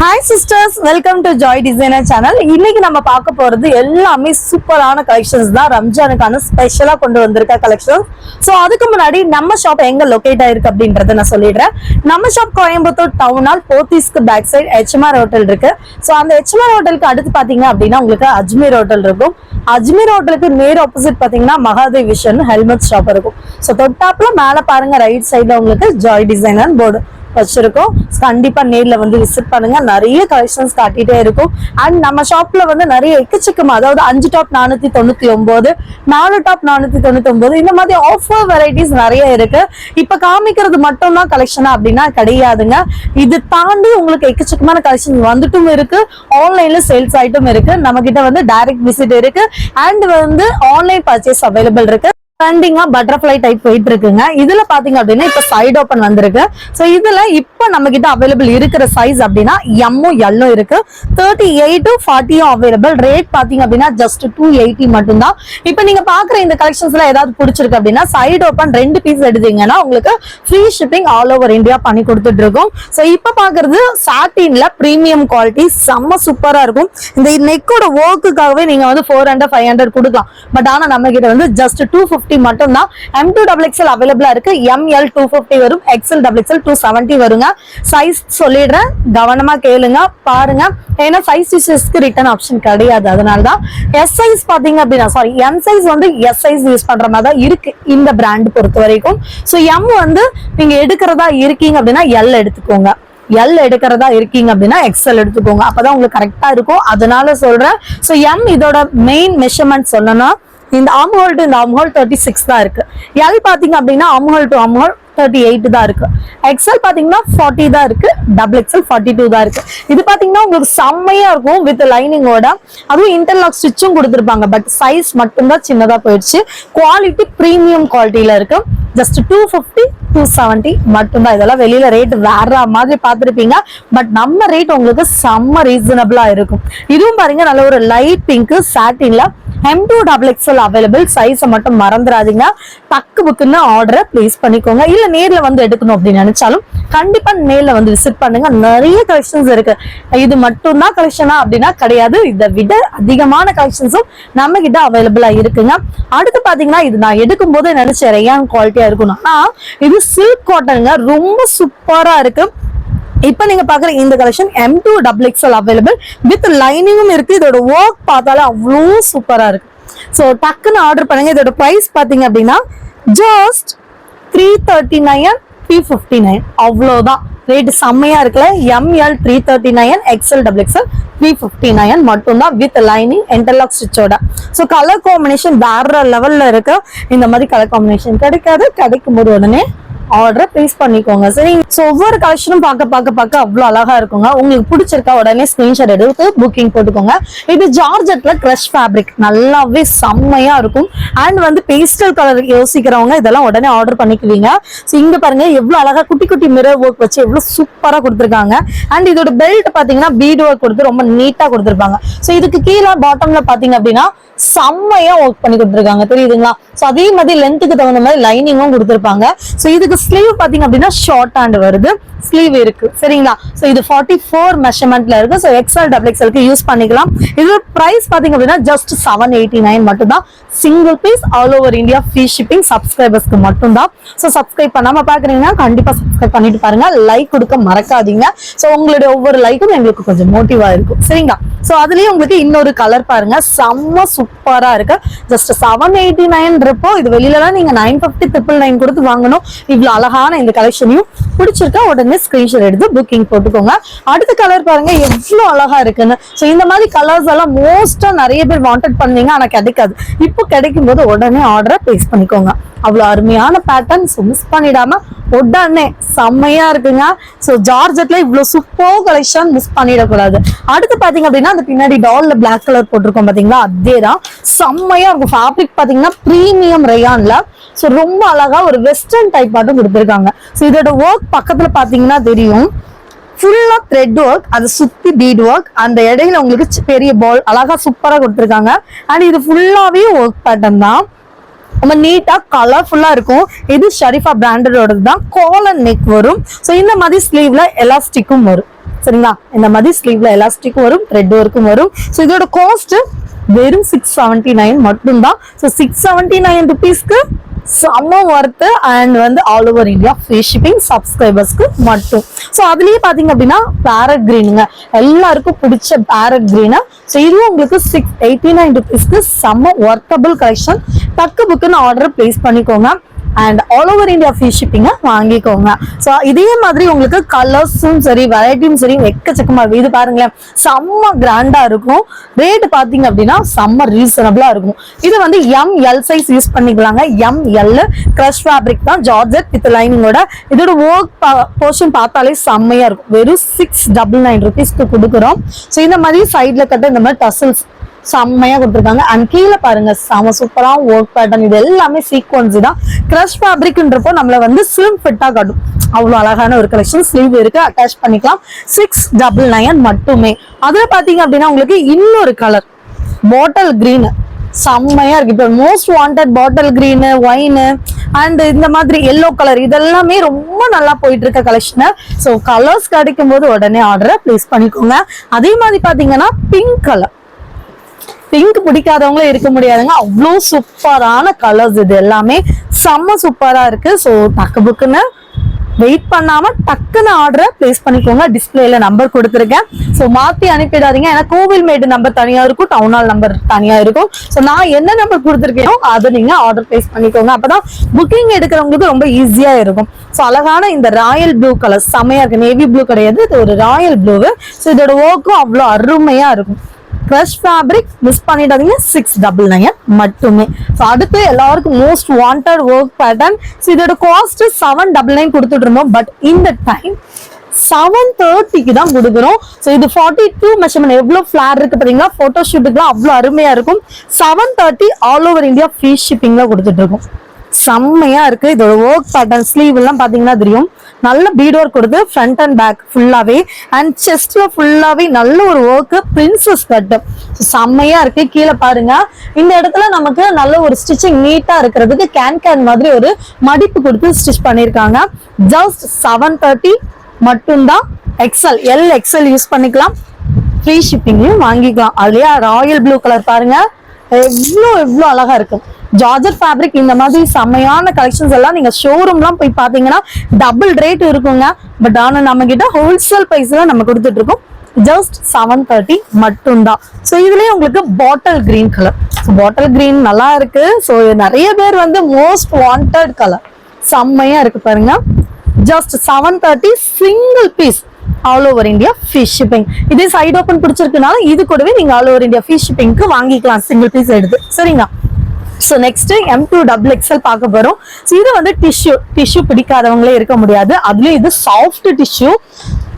Hi sisters, welcome to Joy Designer channel. இன்னைக்கு நம்ம பார்க்க போறது எல்லாமே சூப்பரான கலெக்ஷன்ஸ் தான். ரம்ஜானுக்கான ஸ்பெஷலா கொண்டு வந்திருக்க கலெக்ஷன். சோ அதுக்கு முன்னாடி நம்ம ஷாப் எங்க லொகேட் ஆயிருக்கு அப்படின்றத நான் சொல்லிடுறேன். நம்ம ஷாப் கோயம்புத்தூர் டவுன் ஹால் போத்தீஸ்க்கு பேக் சைடு ஹெச்எம்ஆர் ஹோட்டல் இருக்கு. சோ அந்த ஹெச்எம்ஆர் ஹோட்டலுக்கு அடுத்து பாத்தீங்க அப்படின்னா உங்களுக்கு அஜ்மீர் ஹோட்டல் இருக்கும். அஜ்மீர் ஹோட்டலுக்கு நேர் ஆப்போசிட் பாத்தீங்கன்னா மகாதேவ் விஷன் ஹெல்மெட் ஷாப் இருக்கும். சோ தொட்டாப்புல மேல பாருங்க ரைட் சைடுல உங்களுக்கு ஜாய் டிசைனர் போர்டு வச்சிருக்கோம். கண்டிப்பா நேர்ல வந்து விசிட் பண்ணுங்க. நிறைய கலெக்ஷன்ஸ் காட்டிட்டே இருக்கும். அண்ட் நம்ம ஷாப்ல வந்து நிறைய எக்கச்சக்கமா, அதாவது 5 டாப் 499, 4 டாப் 499, இந்த மாதிரி ஆஃபர் வெரைட்டிஸ் நிறைய இருக்கு. இப்ப காமிக்கிறது மட்டும் தான் கலெக்ஷனா அப்படின்னா கிடையாதுங்க. இது தாண்டி உங்களுக்கு எக்கச்சக்கமான கலெக்ஷன் வந்துட்டும் இருக்கு, ஆன்லைன்ல சேல்ஸ் ஆயிட்டும் இருக்கு. நம்ம கிட்ட வந்து டைரக்ட் விசிட் இருக்கு அண்ட் வந்து ஆன்லைன் பர்ச்சேஸ் அவைலபிள் இருக்கு. ட்ரெண்டிங்கா பட்டர்ஃபிளை டைப் போயிட்டு இருக்குங்க. இதுல பாத்தீங்க அப்படின்னா இப்ப சைடு ஓபன் வந்திருக்கு. சோ இதுல இப்ப நம்ம கிட்ட அவைலபிள் இருக்கிற சைஸ் அப்படின்னா எம்மும் எல்லும் இருக்கு. 38 to 40 அவைலபிள். ரேட் பாத்தீங்க அப்படின்னா ஜஸ்ட் 280 மட்டும் தான். இப்ப நீங்க பாக்குற இந்த கலெக்ஷன்ஸ்ல ஏதாவது பிடிச்சிருக்கு அப்படின்னா சைடு ஓபன் 2 பீஸ் எடுத்தீங்கன்னா உங்களுக்கு free shipping all over India பண்ணி கொடுத்துட்டு இருக்கோம். சோ இப்ப பாக்குறது சாட்டின்ல பிரீமியம் குவாலிட்டி செம்ம சூப்பரா இருக்கும். இந்த நெக்கோட ஒர்க்குக்காகவே நீங்க வந்து 400 500 கொடுக்கலாம். பட் ஆனா நம்ம கிட்ட வந்து ஜஸ்ட் 250 மட்டும் தான். M2XXL அவைலபிளா இருக்கு. ML 250 வரும், XL XXL 270 வருங்க. சைஸ் சொல்லிடுறேன், கவனமா கேளுங்க, பாருங்க. ஏன்னா சைஸ் டிஷஸ்க்கு ரிட்டர்ன் ஆப்ஷன் கிடையாது. அதனாலதான் எஸ் சைஸ் பாத்தீங்க அப்படின்னா சாரி எம் சைஸ் வந்து எஸ் சைஸ் யூஸ் பண்ற மாதிரி தான் இருக்கு இந்த பிராண்ட் பொறுத்த வரைக்கும். சோ எம் வந்து நீங்க எடுக்கிறதா இருக்கீங்க அப்படின்னா எல் எடுத்துக்கோங்க, எல் எடுக்கிறதா இருக்கீங்க அப்படின்னா எக்ஸ்எல் எடுத்துக்கோங்க. அப்பதான் உங்களுக்கு கரெக்டா இருக்கும். அதனால சொல்றேன். சோ எம் இதோட மெயின் மெஷர்மெண்ட் சொல்லணும்னா இந்த ஆர்ம் ஹோல் டு இந்த ஆர்ம் ஹோல் 36 தான் இருக்கு. எல் பாத்தீங்க அப்படின்னா arm whole to arm whole 38 தான் இருக்கு. எக்ஸ்எல் பாத்தீங்கன்னா 40 தான் இருக்கு. XXL 42 தான் இருக்கு. இது பாத்தீங்கன்னா உங்களுக்கு செம்மையா இருக்கும் வித் லைனிங்கோட. அதுவும் இன்டர்லாக் ஸ்டிச்சும் கொடுத்துருப்பாங்க. பட் சைஸ் மட்டும்தான் சின்னதா போயிடுச்சு. குவாலிட்டி பிரீமியம் குவாலிட்டியில இருக்கு. ஜஸ்ட் 250 270 மட்டும்தான். இதெல்லாம் வெளியில ரேட் வேற மாதிரி பார்த்துருப்பீங்க. பட் நம்ம ரேட் உங்களுக்கு செம்ம ரீசனபிளா இருக்கும். இதுவும் பாருங்க நல்ல ஒரு லைட் பிங்க் சாட்டின்ல M2XXL அவைலபிள். சைஸ் மட்டும் மறந்துடாதீங்க. டக்கு புக்குன்னு ஆர்டரை பிளேஸ் பண்ணிக்கோங்க. இல்ல நேர்ல வந்து எடுக்கணும் அப்படின்னு நினைச்சாலும் கண்டிப்பா நேர்ல வந்து விசிட் பண்ணுங்க. நிறைய கலெக்ஷன்ஸ் இருக்கு. இது மட்டும் தான் கலெக்ஷனா அப்படின்னா கிடையாது. இதை விட அதிகமான கலெக்ஷன்ஸும் நம்ம கிட்ட அவைலபிளா இருக்குங்க. அடுத்து பாத்தீங்கன்னா இது நான் எடுக்கும் போது நினைச்சேன் ரேயான் குவாலிட்டியா இருக்கணும். ஆனா இது சில்க் காட்டனுங்க, ரொம்ப சூப்பரா இருக்கு. இப்ப நீங்க பாக்குற இந்த கலெக்ஷன் M2XXL அவைலபிள் வித் லைனிங்கும் இருக்கு. இதோட ஒர்க் பார்த்தாலே அவ்வளோ சூப்பரா இருக்கு. சோ டக்குன்னு ஆர்டர் பண்ணுங்க. இதோட பிரைஸ் பாத்தீங்க அப்படின்னா ஜஸ்ட் 339 359 அவ்வளவுதான். ரேட் செம்மையா இருக்குல்ல. ML 339, XL XXL 359 மட்டும் தான் வித் லைனிங் இன்டர்லாக் ஸ்டிச்சோட. சோ கலர் காம்பினேஷன் வேற லெவல்ல இருக்கு. இந்த மாதிரி கலர் காம்பினேஷன் கிடைக்காது. கிடைக்கும் போது உடனே ஆர்டரை பிளேஸ் பண்ணிக்கோங்க. சரி, சோ ஒவ்வொரு கலெக்ஷனும் பார்க்க அவ்வளவு அழகா இருக்குங்க. உங்களுக்கு பிடிச்சிருக்கா உடனே ஸ்கிரீன்ஷாட் எடுத்து புக்கிங் போட்டுக்கோங்க. இது ஜார்ஜெட்ல கிரஷ் ஃபேப்ரிக், நல்லாவே செம்மையா இருக்கும். அண்ட் வந்து பேஸ்டல் கலர் யோசிக்கிறவங்க இதெல்லாம் உடனே ஆர்டர் பண்ணிக்குவீங்க. சோ இங்க பாருங்க எவ்வளவு அழகா குட்டி குட்டி மிரர் ஒர்க் வச்சு எவ்வளவு சூப்பரா கொடுத்துருக்காங்க. அண்ட் இதோட பெல்ட் பாத்தீங்கன்னா பீட் ஒர்க் கொடுத்து ரொம்ப நீட்டா கொடுத்துருப்பாங்க. சோ இதுக்கு கீழே பாட்டம்ல பாத்தீங்க அப்படின்னா செம்மையா ஒர்க் பண்ணி கொடுத்துருக்காங்க, தெரியுதுங்களா? சோ அதே மாதிரி லென்த்துக்கு தகுந்த மாதிரி லைனிங்கும் கொடுத்துருப்பாங்க. சோ இதுக்கு ஸ்லீவ் பாத்தீங்க அப்படின்னா ஷார்ட் ஹேண்ட் வருது, ஸ்லீவ் இருக்கு, சரிங்களா? சோ இது 44 மெஷர்மெண்ட்ல இருக்கு. சோ XL XXL யூஸ் பண்ணிக்கலாம். இதோட பிரைஸ் பாத்தீங்க அப்படின்னா ஜஸ்ட் 789 மட்டும் தான். Single piece all over India free shipping. சப்ஸ்கிரைபர்ஸ்க்கு மட்டும் தான். சோ சப்ஸ்கிரைப் பண்ணாம பாக்குறீங்கன்னா கண்டிப்பா சப்ஸ்கிரைப் பண்ணிட்டு பாருங்க. லைக் கொடுக்க மறக்காதீங்க. சோ உங்களுடைய ஒவ்வொரு லைக்கும் எங்களுக்கு கொஞ்சம் மோட்டிவா இருக்கும், சரிங்களா? சோ அதுலயும் உங்களுக்கு இன்னொரு கலர் பாருங்க, செம்ம சூப்பரா இருக்கு. ஜஸ்ட் 789 இருப்போ இது வெளியில நீங்க 950 999 கொடுத்து வாங்கணும். இவ்வளவு அழகான இந்த கலெக்ஷனையும் பிடிச்சிருக்கா உடனே ஸ்கிரீன்ஷாட் எடுத்து புக்கிங் போட்டுக்கோங்க. அடுத்த கலர் பாருங்க எவ்வளவு அழகா இருக்குன்னு. சோ இந்த மாதிரி கலர்ஸ் எல்லாம் மோஸ்டா நிறைய பேர் வாண்டட் பண்ணீங்க, ஆனா கிடைக்காது. இப்போ கிடைக்கும் போது உடனே ஆர்டரை பிளேஸ் பண்ணிக்கோங்க. அவ்வளவு அருமையான பேட்டர்ன். மிஸ் பண்ணிடாம உடனே செம்மையா இருக்குங்க. சோ ஜார்ஜெட்ல இவ்வளவு சூப்பர் கலெக்ஷன் மிஸ் பண்ணிடக்கூடாது. அடுத்து பாத்தீங்க அப்படின்னா அந்த பின்னாடி டால்ல பிளாக் கலர் போட்டிருக்கோம் பாத்தீங்களா, அதேதான் செம்மையா இருக்கும். ஃபேப்ரிக் பாத்தீங்கன்னா பிரீமியம் ரேயான்ல. சோ ரொம்ப அழகா ஒரு வெஸ்டர்ன் டைப் மட்டும் கொடுத்துருக்காங்க. சோ இதோட ஒர்க் பக்கத்துல பாத்தீங்கன்னா தெரியும், ஃபுல்லா த்ரெட் ஒர்க், அது சுத்தி பீட் ஒர்க், அந்த இடையில உங்களுக்கு பெரிய பால் அழகா சூப்பரா கொடுத்துருக்காங்க. அண்ட் இது ஃபுல்லாவே ஒர்க் பேட்டர்ன் தான். ரொம்ப நீட்டா கலர்ஃபுல்லா இருக்கும். இது ஷரீஃபா பிராண்டடோட தான். காலர் நெக் வரும். சோ இந்த மாதிரி ஸ்லீவ்ல எலாஸ்டிக்கும் வரும். சரிங்களா. இந்த மாதிரி ஸ்லீவ்ல எலாஸ்டிக் வரும், த்ரெட் ஒர்க்கும் வரும். ஸோ இதோட காஸ்ட் வெறும் 679 மட்டும்தான். ஸோ 679 ருபீஸ்க்கு செம்ம ஒர்த்து அண்ட் வந்து all over India free shipping சப்ஸ்கிரைபர்ஸ்க்கு மட்டும். ஸோ அதுலயே பாத்தீங்க அப்படின்னா பேரட் கிரீனுங்க, எல்லாருக்கும் பிடிச்ச பேரட் கிரீனு. ஸோ இதுவும் உங்களுக்கு 689 ருபீஸ்க்கு செம்ம ஒர்த்தபிள் கலெக்ஷன். டக்கு புக்குன்னு ஆர்டர் பிளேஸ் பண்ணிக்கோங்க and all over India free ஷிப்பிங்க வாங்கிக்கோங்க. ஸோ இதே மாதிரி உங்களுக்கு கலர்ஸும் சரி வெரைட்டியும் சரி எக்கச்சக்கமா இருக்கும். இது பாருங்களேன், செம்ம கிராண்டா இருக்கும். ரேட் பாத்தீங்க அப்படின்னா செம்ம ரீசனபிளா இருக்கும். இது வந்து ML சைஸ் யூஸ் பண்ணிக்கலாங்க. ML கிரஷ் ஃபேப்ரிக் தான், ஜார்ஜெட் வித் லைனிங்கோட. இதோட ஒர்க் போர்ஷன் பார்த்தாலே செம்மையா இருக்கும். வெறும் 699 ருபீஸ்க்கு கொடுக்குறோம். ஸோ இந்த மாதிரி சைட்ல கட்ட இந்த மாதிரி டசல்ஸ் செம்மையா கொடுத்துருக்காங்க. அண்ட் கீழே பாருங்க செம சூப்பரா ஒர்க் பேட்டர்ன். இது எல்லாமே சீக்வன்ஸ் தான். கிரஷ் ஃபேப்ரிக்ன்றப்போ நம்மள வந்து ஸ்லிம் ஃபிட்டா காட்டும். அவ்வளவு அழகான ஒரு கலெக்ஷன். ஸ்லீவ் இருக்கு, அட்டாச் பண்ணிக்கலாம். 699 மட்டுமே. அதுல பாத்தீங்க அப்படின்னா உங்களுக்கு இன்னொரு கலர் பாட்டில் கிரீன் செம்மையா இருக்கு. இப்போ most wanted bottle green, wine and இந்த மாதிரி எல்லோ கலர் இதெல்லாமே ரொம்ப நல்லா போயிட்டு இருக்க கலெக்ஷன். ஸோ கலர்ஸ் கிடைக்கும் போது உடனே ஆர்டரை பிளேஸ் பண்ணிக்கோங்க. அதே மாதிரி பாத்தீங்கன்னா பிங்க் கலர், பிங்க் பிடிக்காதவங்களும் இருக்க முடியாதுங்க. அவ்வளோ சூப்பரான கலர்ஸ், இது எல்லாமே செம்ம சூப்பரா இருக்கு. ஸோ டக்கு புக்குன்னு வெயிட் பண்ணாம டக்குன்னு ஆர்டரை பிளேஸ் பண்ணிக்கோங்க. டிஸ்பிளேல நம்பர் கொடுத்துருக்கேன். ஸோ மாத்தி அனுப்பிடாதீங்க. ஏன்னா கோவில்மேடு நம்பர் தனியா இருக்கும், டவுன் ஹால் நம்பர் தனியா இருக்கும். ஸோ நான் என்ன நம்பர் கொடுத்துருக்கேனோ அதை நீங்க ஆர்டர் பிளேஸ் பண்ணிக்கோங்க. அப்பதான் புக்கிங் எடுக்கிறவங்களுக்கு ரொம்ப ஈஸியா இருக்கும். ஸோ அழகான இந்த ராயல் ப்ளூ கலர் செம்மையா இருக்கு. நேவி ப்ளூ கிடையாது, இது ஒரு ராயல் ப்ளூ. ஸோ இதோட ஒர்க்கும் அவ்வளோ அருமையா இருக்கும். கிரஷ் ஃபேப்ரிக் மிஸ் பண்ணிடாதீங்க. 699 மட்டுமே. ஸோ அடுத்து எல்லாருக்கும் most wanted work pattern. So இதோட காஸ்ட் 799 கொடுத்துட்டு இருந்தோம். பட் இந்த டைம் 730க்கு தான் கொடுக்குறோம். ஸோ இது 42 மெஷர்மெண்ட் எவ்வளவு ஃபிளார் இருக்கு பாத்தீங்களா, போட்டோ ஷூட்டுக்குலாம் அவ்வளோ அருமையா இருக்கும். 730 ஆல் ஓவர் இந்தியா ஃப்ரீ ஷிப்பிங்ல கொடுத்துட்டு இருக்கோம். செம்மையா இருக்கு. இதோட ஒர்க் பேட்டர்ன் ஸ்லீவ் எல்லாம் பாத்தீங்கன்னா தெரியும், நல்ல பீட் ஒர்க் கொடுத்து ஃப்ரண்ட் அண்ட் பேக் ஃபுல்லாவே அண்ட் செஸ்ட்ல ஃபுல்லாவே நல்ல ஒரு ஒர்க் பிரின்சஸ் கட் செம்மையா இருக்கு. கீழே பாருங்க, இந்த இடத்துல நமக்கு நல்ல ஒரு ஸ்டிச்சிங் நீட்டா இருக்கிறதுக்கு கேன் மாதிரி ஒரு மடிப்பு கொடுத்து ஸ்டிச் பண்ணிருக்காங்க. ஜஸ்ட் 730 மட்டும்தான். எக்ஸல் எல் எக்ஸல் யூஸ் பண்ணிக்கலாம், ஃப்ரீ ஷிப்பிங்லயும் வாங்கிக்கலாம். அதுலயே ராயல் ப்ளூ கலர் பாருங்க, எவ்வளோ அழகா இருக்கும். ஜார்ஜெட் ஃபேப்ரிக் இந்த மாதிரி செம்மையான கலெக்ஷன்ஸ் எல்லாம் நீங்க ஷோரூம்லாம் போய் பாத்தீங்கன்னா டபுள் ரேட் இருக்குங்க. பட் ஆனா நம்ம கிட்ட ஹோல்சேல் பிரைஸ்ல நம்ம கொடுத்துட்டு இருக்கோம். ஜஸ்ட் 730 மட்டும்தான். ஸோ இதுலயே உங்களுக்கு bottle green colour, bottle green நல்லா இருக்கு. ஸோ நிறைய பேர் வந்து மோஸ்ட் வாண்டட் கலர் செம்மையா இருக்கு பாருங்க. Just 730 single piece all over India free shipping. இதே சைட் ஓப்பன் பிடிச்சிருக்குனால இது கூடவே நீங்க ஆல் ஓவர் இந்தியா ஃப்ரீ ஷிப்பிங்க்கு வாங்கிக்கலாம் சிங்கிள் பீஸ் எடுத்து. சரிங்களா. ஸோ நெக்ஸ்ட் M2 XXL பார்க்க போறோம். ஸோ இது வந்து டிஷ்யூ பிடிக்காதவங்களே இருக்க முடியாது. அதுலயும் இது சாஃப்ட் டிஷ்யூ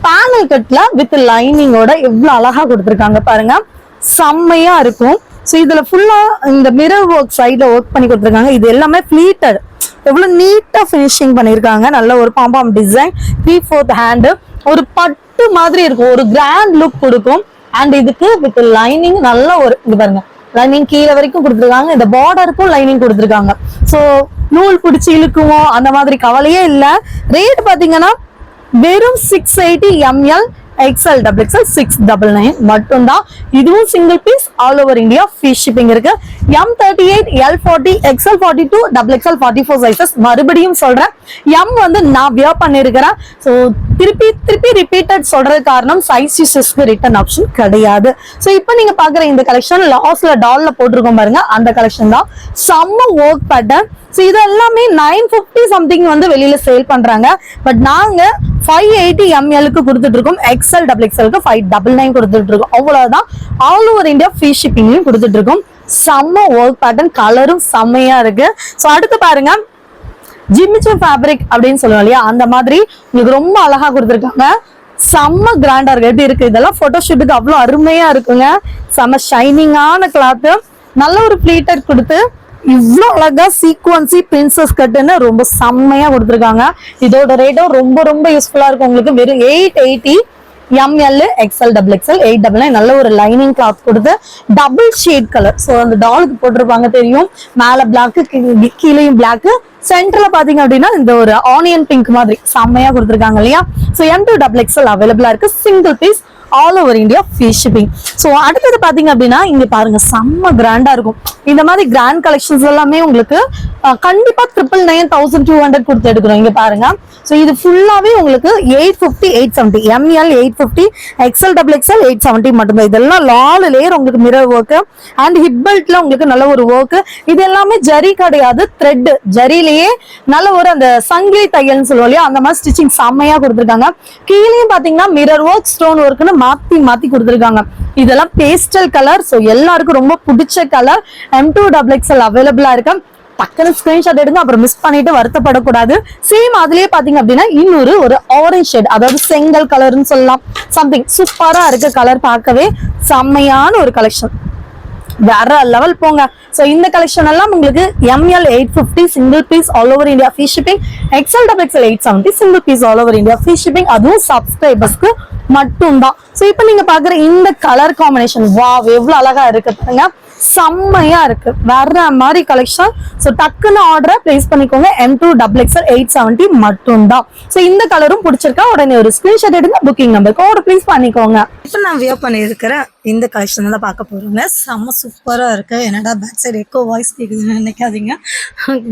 பேனல் கட்ல வித் லைனிங்கோட எவ்வளவு அழகா கொடுத்துருக்காங்க பாருங்க, செம்மையா இருக்கும். ஸோ இதுல ஃபுல்லா இந்த மிரர் ஒர்க் சைட்ல ஒர்க் பண்ணி கொடுத்துருக்காங்க. இது எல்லாமே ஃபிளீட்டட், எவ்வளவு நீட்டா ஃபினிஷிங் பண்ணிருக்காங்க. நல்ல ஒரு பாம்பாம் டிசைன், 3/4 ஹேண்ட், ஒரு பட்டு மாதிரி இருக்கும், ஒரு கிராண்ட் லுக் கொடுக்கும். அண்ட் இதுக்கு வித் லைனிங் நல்ல ஒரு இது பாருங்க, லைனிங் கீழே வரைக்கும் கொடுத்துருக்காங்க. இந்த பார்டருக்கும் லைனிங் கொடுத்துருக்காங்க. ஸோ நூல் பிடிச்சி இழுக்குமோ அந்த மாதிரி கவலையே இல்லை. ரேட் பாத்தீங்கன்னா வெறும் 680 ML XL XXL 699 மட்டும்தான். இதுவும் single piece all over India free shipping இருக்கு. M38 L40 XL42 XXL 44 sizes. மறுபடியும் சொல்றேன், M வந்து நான் வியர் பண்ணிருக்கிறேன். ஸோ திருப்பி ரிப்பீட்டட் சொல்றது காரணம் சைஸ் யூசஸ்க்கு ரிட்டர்ன் ஆப்ஷன் கிடையாது. ஸோ இப்போ நீங்க பாக்குற இந்த கலெக்ஷன் லாஸ்ட்ல டால்ல போட்டிருக்கோம் பாருங்க, அந்த கலெக்ஷன் தான். செம்ம ஒர்க் பேட்டர்ன். ஸோ இது எல்லாமே 950 சம்திங் வந்து வெளியில சேல் பண்றாங்க. பட் நாங்க 580 MLக்கு கொடுத்துட்டு இருக்கோம். XL XXLக்கு 599 கொடுத்துட்டு இருக்கோம். அவ்வளவுதான். ஆல் ஓவர் இந்தியா ஃப்ரீ ஷிப்பிங்லயும் கொடுத்துட்டு இருக்கோம். செம்ம ஒர்க் பேட்டர்ன், கலரும் செம்மையா இருக்கு. ஸோ அடுத்து பாருங்க, ஜிமிச்சு ஃபேப்ரிக் அப்படின்னு சொல்லுவோம் இல்லையா, அந்த மாதிரி உங்களுக்கு ரொம்ப அழகா கொடுத்துருக்காங்க. செம்ம கிராண்டா இருக்கு. எப்படி இருக்கு இதெல்லாம் போட்டோ ஷூட்டுக்கு அவ்வளோ அருமையா இருக்குங்க. செம்ம ஷைனிங்கான கிளாத், நல்ல ஒரு ப்ளீட்டட் கொடுத்து இவ்வளோ அழகா சீக்வன்சி பிரின்சஸ் கட்டுன்னு ரொம்ப செம்மையா கொடுத்துருக்காங்க. இதோட ரேட்டும் ரொம்ப யூஸ்ஃபுல்லா இருக்கும் உங்களுக்கு. வெறும் 880 ML XL XXL 899 நல்ல ஒரு லைனிங் கிளாத் கொடுத்து டபுள் ஷேட் கலர். ஸோ அந்த டாலுக்கு போட்டிருப்பாங்க தெரியும், மேல பிளாக் கீழேயும் பிளாக், சென்டர்ல பாத்தீங்க அப்படின்னா இந்த ஒரு ஆனியன் பிங்க் மாதிரி செம்மையா கொடுத்துருக்காங்க இல்லையா. ஸோ M2 XXL அவைலபிளா இருக்கு, single piece, all over India free shipping. So அடுத்தது பாத்தீங்க அப்படின்னா இங்க பாருங்க செம்ம கிராண்டா இருக்கும். இந்த மாதிரி கிராண்ட் கலெக்ஷன்ஸ் எல்லாமே உங்களுக்கு கண்டிப்பா 999 1200 கொடுத்து எடுக்கிறோம். இங்க பாருங்க. ஸோ இது ஃபுல்லாவே உங்களுக்கு 850 870, ML 850, XL XXL 870 மட்டும்தான். இதெல்லாம் 4 லேயர் உங்களுக்கு மிரர் ஒர்க் அண்ட் ஹிப் பெல்ட்ல உங்களுக்கு நல்ல ஒரு ஒர்க். இது எல்லாமே ஜரி கிடையாது, த்ரெட். ஜரிலேயே நல்ல ஒரு அந்த சங்கிலி தையல்னு சொல்லுவோம் இல்லையா, அந்த மாதிரி ஸ்டிச்சிங் செம்மையா கொடுத்துருக்காங்க. கீழேயும் பாத்தீங்கன்னா மிரர் ஒர்க், ஸ்டோன் ஒர்க்னு மாத்தி மாத்தி கொடுத்துருக்காங்க. இதெல்லாம் பேஸ்டல் கலர். ஸோ எல்லாருக்கும் ரொம்ப பிடிச்ச கலர். M2 XXL அவைலபிளா இருக்கு. டக்குனு ஸ்கிரீன்ஷாட் எடுங்க, அப்புறம் மிஸ் பண்ணிட்டு வருத்தப்படக்கூடாது. சேம் அதுலயே பாத்தீங்க அப்படின்னா இன்னொரு ஒரு ஆரஞ்ச் ஷேட், அதாவது செங்கல் கலர்னு சொல்லலாம், சம்திங் சூப்பரா இருக்கு கலர். பார்க்கவே செம்மையான ஒரு கலெக்ஷன், வேற லெவல் போங்க. சோ இந்த கலெக்ஷன் எல்லாம் உங்களுக்கு ML 850 single piece all over India free shipping, XL XXL 870 single piece all over India free shipping. அதுவும் சப்ஸ்கிரைபர்ஸ்க்கு மட்டும்தான். சோ இப்போ நீங்க பாக்குற இந்த கலர் காம்பினேஷன் வாவ் எவ்வளவு அழகா இருக்கு பாருங்க, செம்மையா இருக்கு, வேற மாதிரி கலெக்ஷன். சோ டக்குன்னு ஆர்டரை பிளேஸ் பண்ணிக்கோங்க. M2 XXL 870 மட்டும்தான். சோ இந்த கலரும் பிடிச்சிருக்கா உடனே ஒரு ஸ்கிரீன்ஷாட் எடுங்க, புக்கிங் நம்பருக்கு ஆர்டர் பிளேஸ் பண்ணிக்கோங்க. இப்போ நான் வியர் பண்ணியிருக்கிற இந்த கலெக்ஷன் தான் பார்க்க போறோங்க. செம்ம சூப்பரா இருக்கு. என்னடா பேக் சைடு எக்கோ வாய்ஸ் கேக்குதுன்னு நினைக்காதீங்க,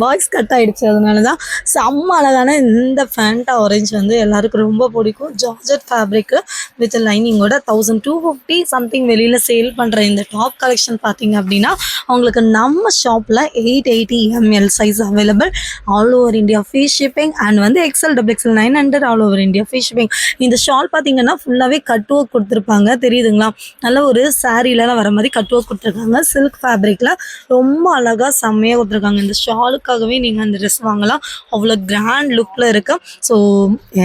வாய்ஸ் கட் ஆயிடுச்சு, அதனாலதான். செம்ம அழகான இந்த ஃபேண்டா ஆரஞ்சு வந்து எல்லாருக்கும் ரொம்ப பிடிக்கும். ஜார்ஜெட் ஃபேப்ரிக் வித் லைனிங்கோட 1250 சம்திங் வெளியில சேல் பண்ற இந்த டாப் கலெக்ஷன் பாத்தீங்க அப்படின்னா உங்களுக்கு நம்ம ஷாப்ல 880 ML size available, all over India free shipping. And வந்து XL XXL 900 all over India free shipping. இந்த ஷால் பாத்தீங்கன்னா ஃபுல்லாவே கட் ஒர்க் கொடுத்துருப்பாங்க, தெரியுதுங்களா? நல்ல ஒரு சாரீலாம் வர மாதிரி கட் ஒர்க் கொடுத்துருக்காங்க. சில்க் ஃபேப்ரிக்ல ரொம்ப அழகா செம்மையா கொடுத்துருக்காங்க. இந்த ஷாலுக்காகவே நீங்க அந்த ட்ரெஸ் வாங்கலாம், அவ்வளோ கிராண்ட் லுக்ல இருக்கு. ஸோ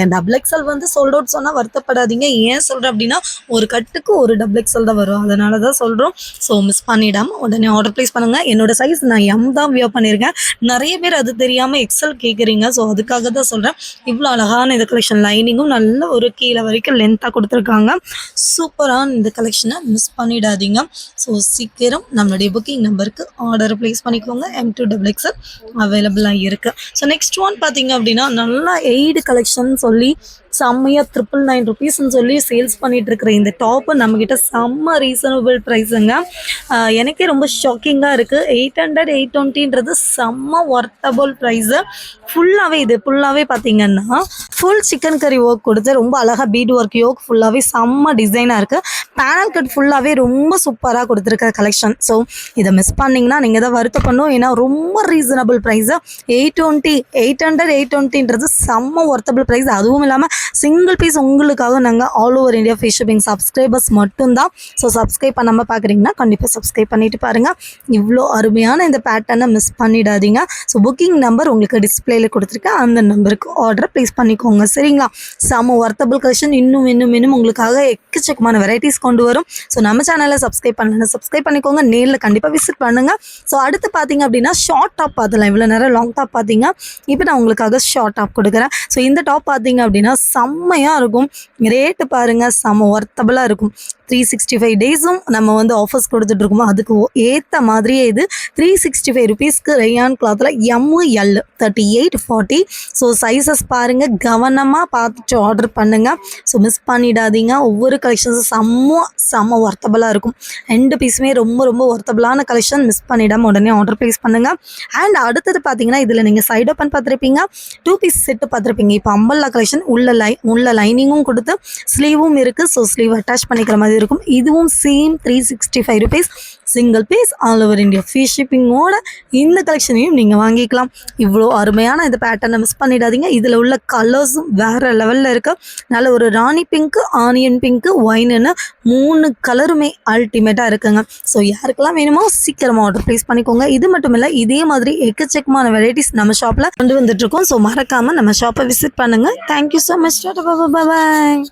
XXL வந்து சோல்ட் அவுட் சொன்னா வருத்தப்படாதீங்க. ஏன் சொல்றேன் அப்படின்னா ஒரு கட்டுக்கு ஒரு XXL தான் வரும், அதனாலதான் சொல்றோம். ஸோ மிஸ் பண்ணிடாம உடனே ஆர்டர் பிளேஸ் பண்ணுங்க. என்னோட சைஸ் நான் M தான் வியர் பண்ணியிருக்கேன். நிறைய பேர் அது தெரியாம XL கேட்குறீங்க. ஸோ அதுக்காக தான் சொல்றேன். இவ்வளோ அழகான இந்த கலெக்ஷன், லைனிங்கும் நல்ல ஒரு கீழே வரைக்கும் லென்த்தா கொடுத்துருக்காங்க. சூப்பரான இந்த கலெக்ஷனை மிஸ் பண்ணிடாதீங்க. ஸோ சீக்கிரம் நம்மளுடைய புக்கிங் நம்பருக்கு ஆர்டர் பிளேஸ் பண்ணிக்கோங்க. M2 XXL அவைலபிளாக இருக்கு. ஸோ நெக்ஸ்ட் ஒன் பார்த்தீங்க அப்படின்னா நல்லா எய்டு கலெக்ஷன் சொல்லி செம்மையா 999 rupeesன்னு சொல்லி சேல்ஸ் பண்ணிட்டு இருக்கிற இந்த டாப்பு நம்ம கிட்ட செம்ம ரீசனபிள் ப்ரைஸுங்க. எனக்கே ரொம்ப ஷாக்கிங்காக இருக்கு. 800 820ன்றது செம்ம ஒர்த்தபிள் ப்ரைஸு. ஃபுல்லாகவே இது ஃபுல்லாகவே பார்த்தீங்கன்னா ஃபுல் சிக்கன் கறி ஒர்க் கொடுத்து ரொம்ப அழகாக பீட் ஒர்க் யோக் ஃபுல்லாகவே செம்ம டிசைனாக இருக்குது. பேனல் கட் ஃபுல்லாகவே ரொம்ப சூப்பராக கொடுத்துருக்க கலெக்ஷன். ஸோ இதை மிஸ் பண்ணிங்கன்னா நீங்கள் தான் வருத்தப்படணும். ஏன்னா ரொம்ப ரீசனபிள் ப்ரைஸு. 820 800 820ன்றது செம்ம ஒர்த்தபிள் ப்ரைஸ். அதுவும் இல்லாமல் சிங்கிள் பீஸ் உங்களுக்காக நாங்கள் all over India free shipping. Subscribers மட்டும்தான். ஸோ சப்ஸ்கிரைப் பண்ணாமல் பார்க்குறீங்கன்னா கண்டிப்பாக சப்ஸ்கிரைப் பண்ணிட்டு பாருங்கள். இவ்வளோ அருமையான இந்த பேட்டர்னை மிஸ் பண்ணிடாதீங்க. ஸோ புக்கிங் நம்பர் உங்களுக்கு டிஸ்பிளேல கொடுத்துருக்கேன், அந்த நம்பருக்கு ஆர்டர் ப்ளேஸ் பண்ணிக்கோங்க. சரிங்களா? செம்ம ஒர்த்தபிள் கலெக்ஷன் இன்னும் உங்களுக்காக எக்கச்சக்கமான வெரைட்டிஸ் கொண்டு வரும். ஸோ நம்ம சேனலில் சப்ஸ்கிரைப் பண்ணலன்னா சப்ஸ்கிரைப் பண்ணிக்கோங்க. நேரில் கண்டிப்பாக விசிட் பண்ணுங்கள். ஸோ அடுத்து பார்த்தீங்க அப்படின்னா ஷார்ட் டாப் பார்த்தலாம். இவ்வளோ நேரம் லாங் டாப் பார்த்தீங்க, இப்போ நான் உங்களுக்காக ஷார்ட் டாப் கொடுக்குறேன். ஸோ இந்த டாப் பார்த்தீங்க அப்படின்னா செம்மையாக இருக்கும். ரேட்டு பாருங்கள், செம்ம ஒர்த்தபிளாக இருக்கும். 365 டேஸும் நம்ம வந்து ஆஃபர்ஸ் கொடுத்துட்ருக்கோமோ அதுக்கு ஏற்ற மாதிரியே இது 365 rupeesக்கு ரேயான் கிளாத்தில் ML 38 40. ஸோ சைஸஸ் பாருங்கள், கவனமாக பார்த்துட்டு ஆர்டர் பண்ணுங்கள். ஸோ மிஸ் பண்ணிடாதீங்க. ஒவ்வொரு கலெக்ஷன்ஸும் செம்ம ஒர்த்தபிளாக இருக்கும். 2 பீஸுமே ரொம்ப ஒர்த்தபிளான கலெக்ஷன். மிஸ் பண்ணிடாமல் உடனே ஆர்டர் ப்ளேஸ் பண்ணுங்கள். அண்ட் அடுத்தது பார்த்தீங்கன்னா இதில் நீங்கள் சைட் ஓப்பன் பார்த்துருப்பீங்க, 2 பீஸ் செட்டு பார்த்துருப்பீங்க. இப்போ அம்பல்லா கலெக்ஷன் உள்ள லைனிங்கும் கொடுத்து ஸ்லீவும் இருக்குது. ஸோ ஸ்லீவ் அட்டாச் பண்ணிக்கிற மாதிரி இருக்கும். இதுவும் same 365 rupees single piece all over India free ஷிப்பிங்கோட இந்த கலெக்ஷனையும் நீங்கள் வாங்கிக்கலாம். இவ்வளோ அருமையான இந்த பேட்டர்னை மிஸ் பண்ணிடாதீங்க. இதில் உள்ள கலர்ஸும் வேறு லெவலில் இருக்குது. நல்ல ஒரு ராணி பிங்க்கு, ஆனியன் பிங்க்கு, ஒயின்னு 3 கலருமே அல்டிமேட்டாக இருக்குங்க. ஸோ யாருக்கெல்லாம் வேணுமோ சீக்கிரமாக ஆர்டர் ப்ளேஸ் பண்ணிக்கோங்க. இது மட்டும் இல்லை, இதே மாதிரி எக்கச்சக்கமான வெரைட்டிஸ் நம்ம ஷாப்பில் கொண்டு வந்துட்டுருக்கோம். ஸோ மறக்காமல் நம்ம ஷாப்பை விசிட் பண்ணுங்கள். Thank you so much. பாய்.